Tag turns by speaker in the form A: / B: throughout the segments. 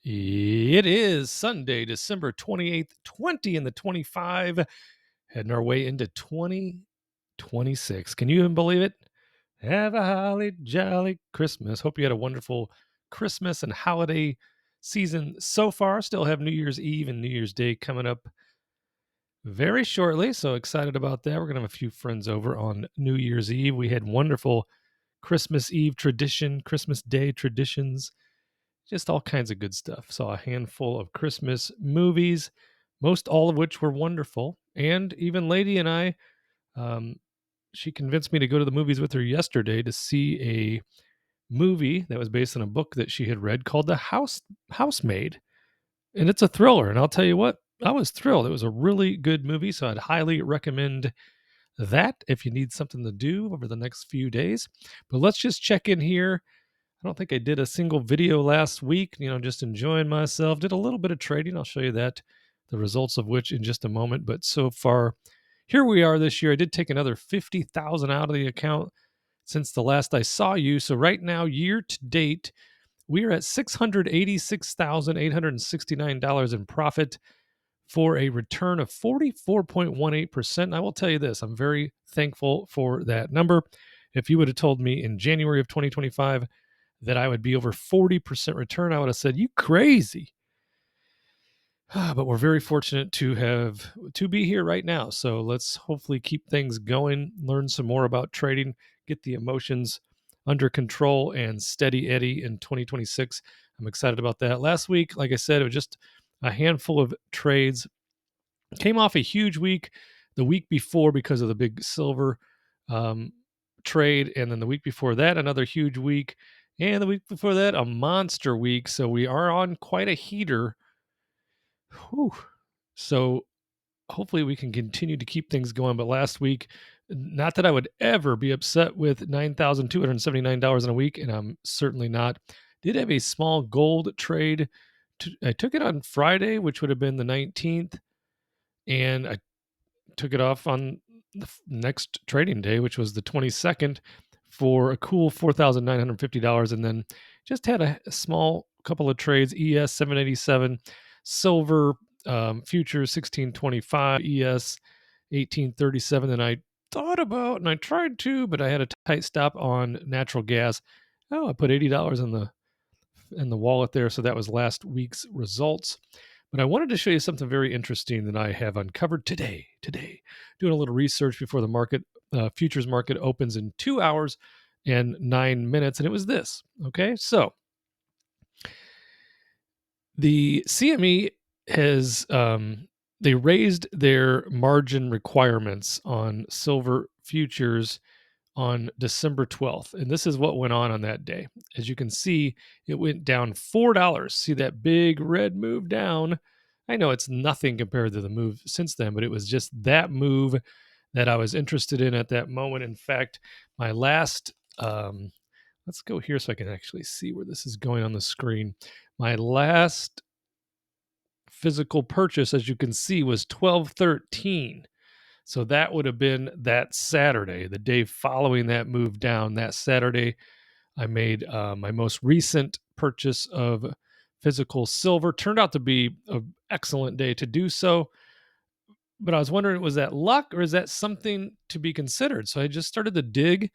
A: It is Sunday, December 28th, 20 in the 25, heading our way into 2026. Can you even believe it? Have a holly jolly Christmas. Hope you had a wonderful Christmas and holiday season so far. Still have New Year's Eve and New Year's Day coming up very shortly. So excited about that. We're going to have a few friends over on New Year's Eve. We had wonderful Christmas Eve tradition, Christmas Day traditions, just all kinds of good stuff. Saw a handful of Christmas movies, most all of which were wonderful. And even Lady and I, um, she convinced me to go to the movies with her yesterday to see a movie that was based on a book that she had read called The Housemaid. And it's a thriller. And I'll tell you what, I was thrilled. It was a really good movie. So I'd highly recommend that if you need something to do over the next few days. But let's just check in here. I don't think I did a single video last week, just enjoying myself. Did a little bit of trading. I'll show you that, the results of which in just a moment. But so far, here we are this year. I did take another 50,000 out of the account since the last I saw you. So right now, year to date, we are at $686,869 in profit for a return of 44.18%. I will tell you this, I'm very thankful for that number. If you would have told me in January of 2025 that I would be over 40% return, I would have said, you crazy. But we're very fortunate to be here right now. So let's hopefully keep things going, learn some more about trading, get the emotions under control and steady Eddie in 2026. I'm excited about that. Last week, like I said, it was just a handful of trades. Came off a huge week the week before because of the big silver trade. And then the week before that, another huge week. And the week before that, a monster week. So we are on quite a heater. Whew. So hopefully we can continue to keep things going. But last week, not that I would ever be upset with $9,279 in a week, and I'm certainly not. Did have a small gold trade. I took it on Friday, which would have been the 19th, and I took it off on the next trading day, which was the 22nd, for a cool $4,950, and then just had a small couple of trades: ES 787, silver futures 1625, ES 1837. And I thought about, and I tried to, but I had a tight stop on natural gas. Oh, I put $80 in the wallet there, so that was last week's results. But I wanted to show you something very interesting that I have uncovered today. Doing a little research before the market, futures market opens in 2 hours and 9 minutes, and it was this. Okay, so the CME has they raised their margin requirements on silver futures on December 12th. And this is what went on that day. As you can see, it went down $4. See that big red move down? I know it's nothing compared to the move since then, but it was just that move that I was interested in at that moment. In fact, my last, let's go here so I can actually see where this is going on the screen. My last physical purchase, as you can see, was 1213. So that would have been that Saturday, the day following that move down. That Saturday, I made my most recent purchase of physical silver. Turned out to be an excellent day to do so. But I was wondering, was that luck or is that something to be considered? So I just started to dig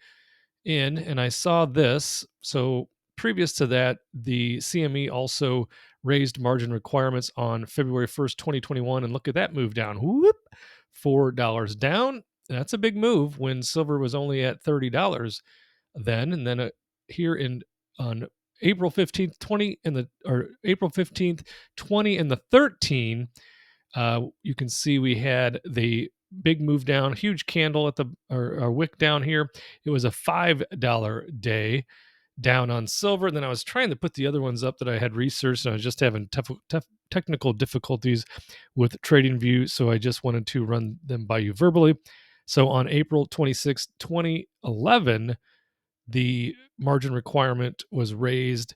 A: in and I saw this. So previous to that, the CME also raised margin requirements on February 1st, 2021. And look at that move down. Whoop, $4 down. That's a big move when silver was only at $30 then. And then here on April 15th, 20 in the or April 15th, 20 and the 13, you can see we had the big move down, huge candle at the or wick down here. It was a $5 day down on silver. And then I was trying to put the other ones up that I had researched, and I was just having tough technical difficulties with TradingView. So I just wanted to run them by you verbally. So on April 26, 2011, the margin requirement was raised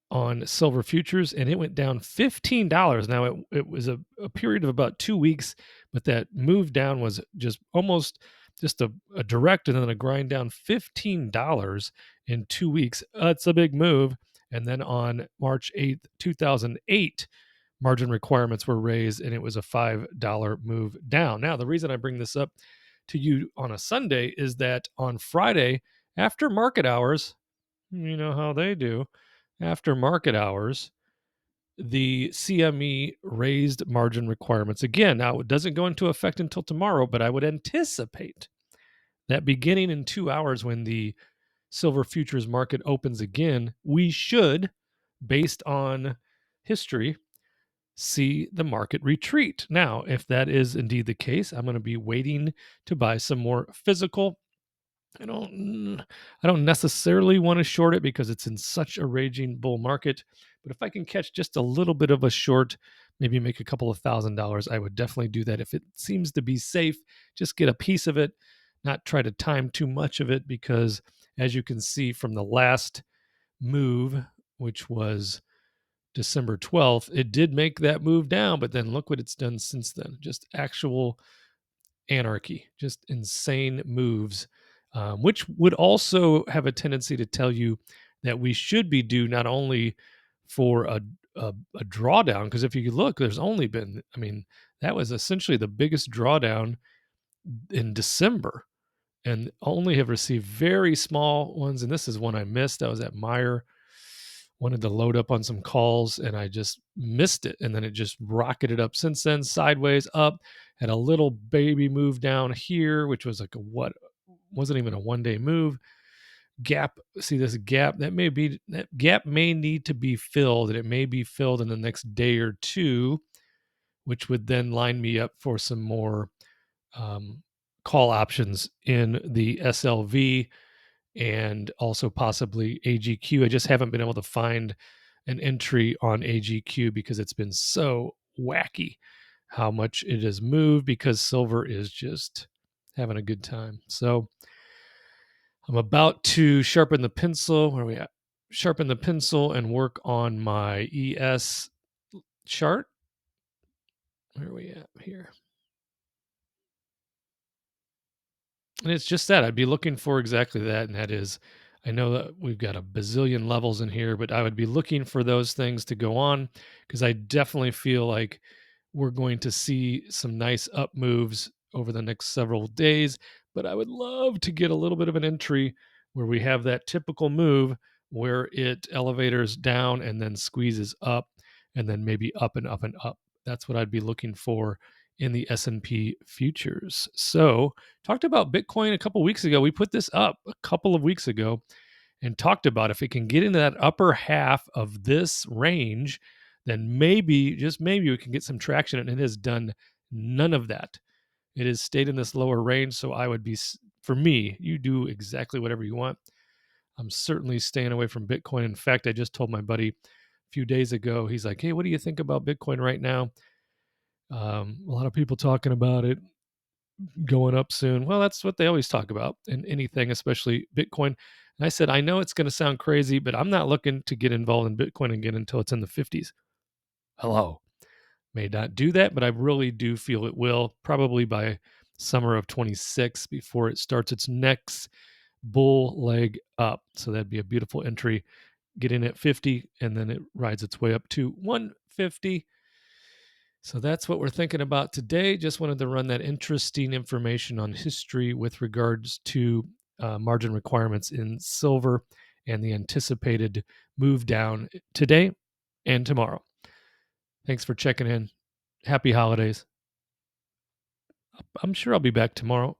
A: on silver futures and it went down $15. Now it was a period of about 2 weeks, but that move down was just almost just a direct and then a grind down $15 in 2 weeks. That's a big move. And then on March 8th, 2008, margin requirements were raised and it was a $5 move down. Now, the reason I bring this up to you on a Sunday is that on Friday, after market hours, you know how they do, after market hours, the CME raised margin requirements again. Now, it doesn't go into effect until tomorrow, but I would anticipate that beginning in 2 hours when the silver futures market opens again, we should, based on history, see the market retreat. Now, if that is indeed the case, I'm going to be waiting to buy some more physical. I don't necessarily want to short it because it's in such a raging bull market, but if I can catch just a little bit of a short, maybe make a couple of $1,000s, I would definitely do that. If it seems to be safe, just get a piece of it, not try to time too much of it, because as you can see from the last move, which was December 12th, it did make that move down, but then look what it's done since then. Just actual anarchy, just insane moves, which would also have a tendency to tell you that we should be due not only for a drawdown, because if you look, there's only been, I mean, that was essentially the biggest drawdown in December, and only have received very small ones. And this is one I missed. I was at Meyer, wanted to load up on some calls, and I just missed it. And then it just rocketed up since then, sideways up, had a little baby move down here, which was like a what wasn't even a 1 day move. Gap, see this gap, that gap may need to be filled, and it may be filled in the next day or two, which would then line me up for some more um, call options in the SLV and also possibly AGQ. I just haven't been able to find an entry on AGQ because it's been so wacky how much it has moved, because silver is just having a good time. So I'm about to sharpen the pencil. Where are we at? Sharpen the pencil and work on my ES chart. Where are we at here? And it's just that I'd be looking for exactly that. And that is, I know that we've got a bazillion levels in here, but I would be looking for those things to go on, because I definitely feel like we're going to see some nice up moves over the next several days. But I would love to get a little bit of an entry where we have that typical move where it elevators down and then squeezes up, and then maybe up and up and up. That's what I'd be looking for in the S&P futures. So, talked about Bitcoin a couple weeks ago. We put this up a couple of weeks ago and talked about if it can get into that upper half of this range, then maybe, just maybe, we can get some traction. And it has done none of that. It has stayed in this lower range. So I would be, for me, you do exactly whatever you want. I'm certainly staying away from Bitcoin. In fact, I just told my buddy a few days ago, he's like, hey, what do you think about Bitcoin right now? A lot of people talking about it going up soon. Well, that's what they always talk about in anything, especially Bitcoin. And I said, I know it's going to sound crazy, but I'm not looking to get involved in Bitcoin again until it's in the 50s. Hello. May not do that, but I really do feel it will, probably by summer of 26, before it starts its next bull leg up. So that'd be a beautiful entry. Get in at 50, and then it rides its way up to 150. So that's what we're thinking about today. Just wanted to run that interesting information on history with regards to margin requirements in silver and the anticipated move down today and tomorrow. Thanks for checking in. Happy holidays. I'm sure I'll be back tomorrow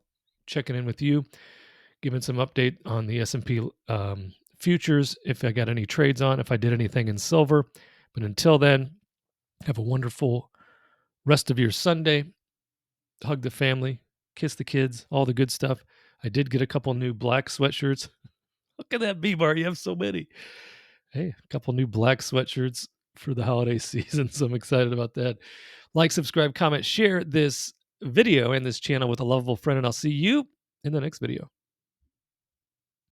A: checking in with you, giving some update on the S&P futures, if I got any trades on, if I did anything in silver. But until then, have a wonderful rest of your Sunday. Hug the family, kiss the kids, all the good stuff. I did get a couple new black sweatshirts. Look at that, B-Bar. You have so many. Hey, a couple new black sweatshirts for the holiday season. So I'm excited about that. Like, subscribe, comment, share this video and this channel with a lovable friend, and I'll see you in the next video.